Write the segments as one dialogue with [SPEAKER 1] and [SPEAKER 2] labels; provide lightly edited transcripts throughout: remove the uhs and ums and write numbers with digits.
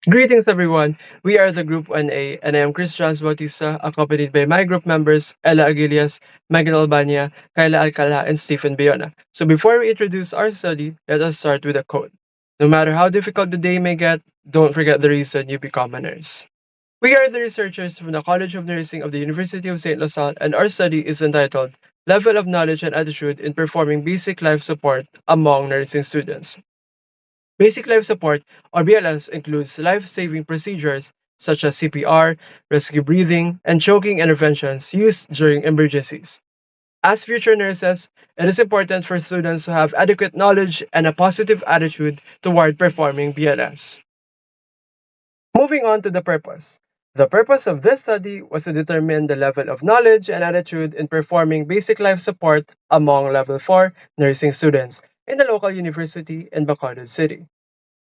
[SPEAKER 1] Greetings, everyone. We are the Group 1A, and I am Bautista, accompanied by my group members, Ella Agilles, Megan Albania, Kyla Alcala, and Stephen Bayona. So before we introduce our study, let us start with a quote. No matter how difficult the day may get, don't forget the reason you become a nurse. We are the researchers from the College of Nursing of the University of St. Lausanne, and our study is entitled Level of Knowledge and Attitude in Performing Basic Life Support Among Nursing Students. Basic life support, or BLS, includes life saving procedures such as CPR, rescue breathing, and choking interventions used during emergencies. As future nurses, it is important for students to have adequate knowledge and a positive attitude toward performing BLS. Moving on to the purpose. The purpose of this study was to determine the level of knowledge and attitude in performing basic life support among Level 4 nursing students in the local university in Bacolod City.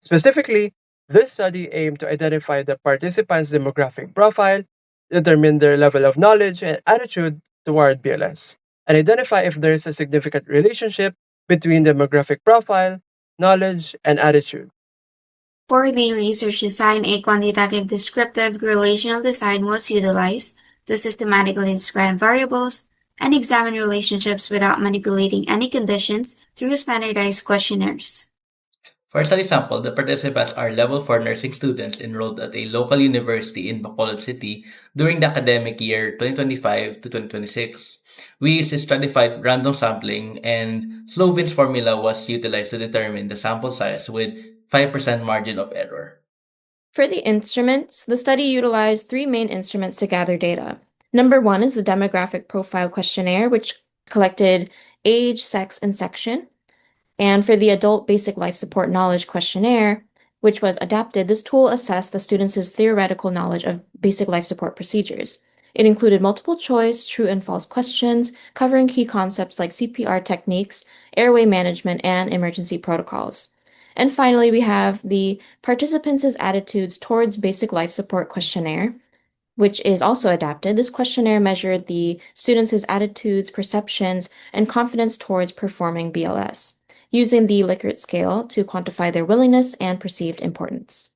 [SPEAKER 1] Specifically, this study aimed to identify the participants' demographic profile, determine their level of knowledge and attitude toward BLS, and identify if there is a significant relationship between demographic profile, knowledge, and attitude.
[SPEAKER 2] For the research design, a quantitative descriptive relational design was utilized to systematically describe variables and examine relationships without manipulating any conditions through standardized questionnaires.
[SPEAKER 3] For a study sample, the participants are level 4 nursing students enrolled at a local university in Bacolod City during the academic year 2025 to 2026. We used a stratified random sampling, and Slovin's formula was utilized to determine the sample size with 5% margin of error.
[SPEAKER 4] For the instruments, the study utilized three main instruments to gather data. Number one is the demographic profile questionnaire, which collected age, sex, and section. And for the adult basic life support knowledge questionnaire, which was adapted, this tool assessed the students' theoretical knowledge of basic life support procedures. It included multiple choice, true and false questions, covering key concepts like CPR techniques, airway management, and emergency protocols. And finally, we have the participants' attitudes towards basic life support questionnaire, which is also adapted. This questionnaire measured the students' attitudes, perceptions, and confidence towards performing BLS, using the Likert scale to quantify their willingness and perceived importance.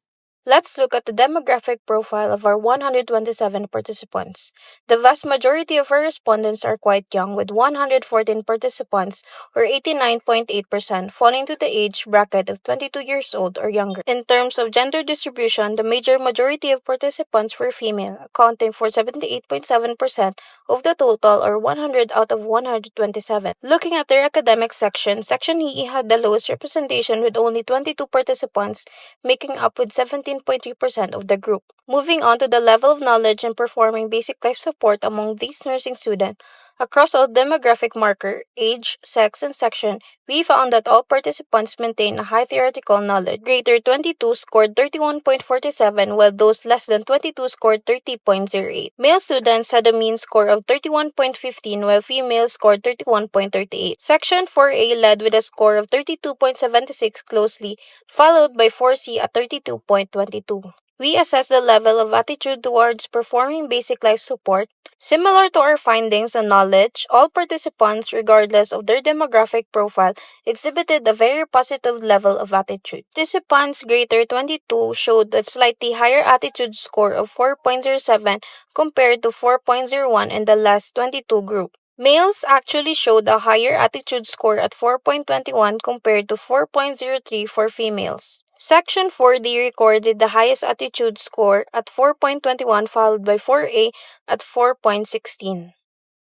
[SPEAKER 5] Let's look at the demographic profile of our 127 participants. The vast majority of our respondents are quite young, with 114 participants, or 89.8%, falling to the age bracket of 22 years old or younger. In terms of gender distribution, the majority of participants were female, accounting for 78.7% of the total, or 100 out of 127. Looking at their academic section, Section E had the lowest representation with only 22 participants, making up with 17.3% of the group. Moving on to the level of knowledge in performing basic life support among these nursing students, across all demographic marker, age, sex, and section, we found that all participants maintain a high theoretical knowledge. Greater 22 scored 31.47, while those less than 22 scored 30.08. Male students had a mean score of 31.15, while females scored 31.38. Section 4A led with a score of 32.76 closely, followed by 4C at 32.22. We assess the level of attitude towards performing basic life support. Similar to our findings on knowledge, all participants, regardless of their demographic profile, exhibited a very positive level of attitude. Participants greater 22 showed a slightly higher attitude score of 4.07 compared to 4.01 in the last 22 group. Males actually showed a higher attitude score at 4.21 compared to 4.03 for females. Section 4D recorded the highest attitude score at 4.21, followed by 4A at 4.16.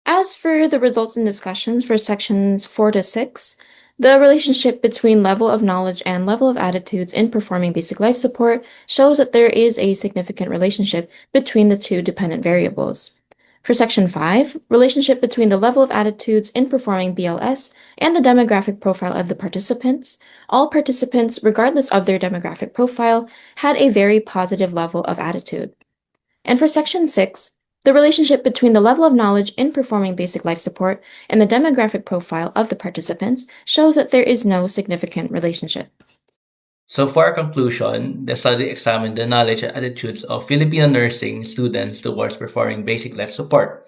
[SPEAKER 4] As for the results and discussions for sections 4 to 6, the relationship between level of knowledge and level of attitudes in performing basic life support shows that there is a significant relationship between the two dependent variables. For Section 5, relationship between the level of attitudes in performing BLS and the demographic profile of the participants, all participants, regardless of their demographic profile, had a very positive level of attitude. And for Section 6, the relationship between the level of knowledge in performing basic life support and the demographic profile of the participants shows that there is no significant relationship.
[SPEAKER 3] So for our conclusion, the study examined the knowledge and attitudes of Filipino nursing students towards performing basic life support.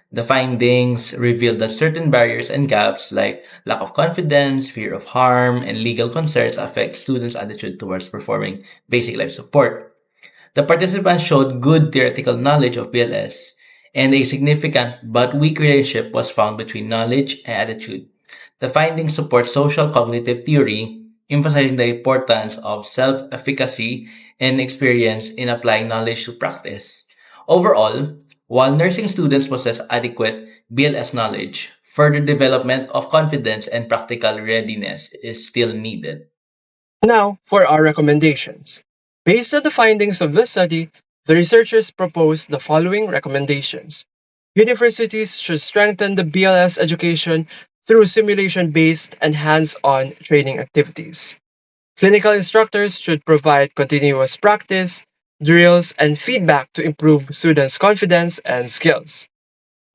[SPEAKER 3] The findings revealed that certain barriers and gaps like lack of confidence, fear of harm, and legal concerns affect students' attitude towards performing basic life support. The participants showed good theoretical knowledge of BLS, and a significant but weak relationship was found between knowledge and attitude. The findings support social cognitive theory, emphasizing the importance of self-efficacy and experience in applying knowledge to practice. Overall, while nursing students possess adequate BLS knowledge, further development of confidence and practical readiness is still needed.
[SPEAKER 1] Now, for our recommendations. Based on the findings of this study, the researchers proposed the following recommendations. Universities should strengthen the BLS education through simulation based and hands on training activities. Clinical instructors should provide continuous practice, drills, and feedback to improve students' confidence and skills.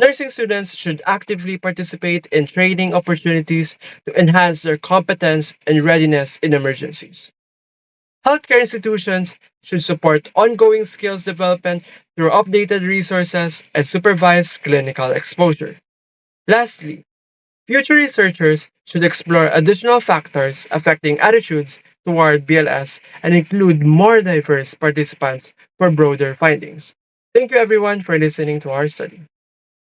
[SPEAKER 1] Nursing students should actively participate in training opportunities to enhance their competence and readiness in emergencies. Healthcare institutions should support ongoing skills development through updated resources and supervised clinical exposure. Lastly, future researchers should explore additional factors affecting attitudes toward BLS and include more diverse participants for broader findings. Thank you everyone for listening to our study.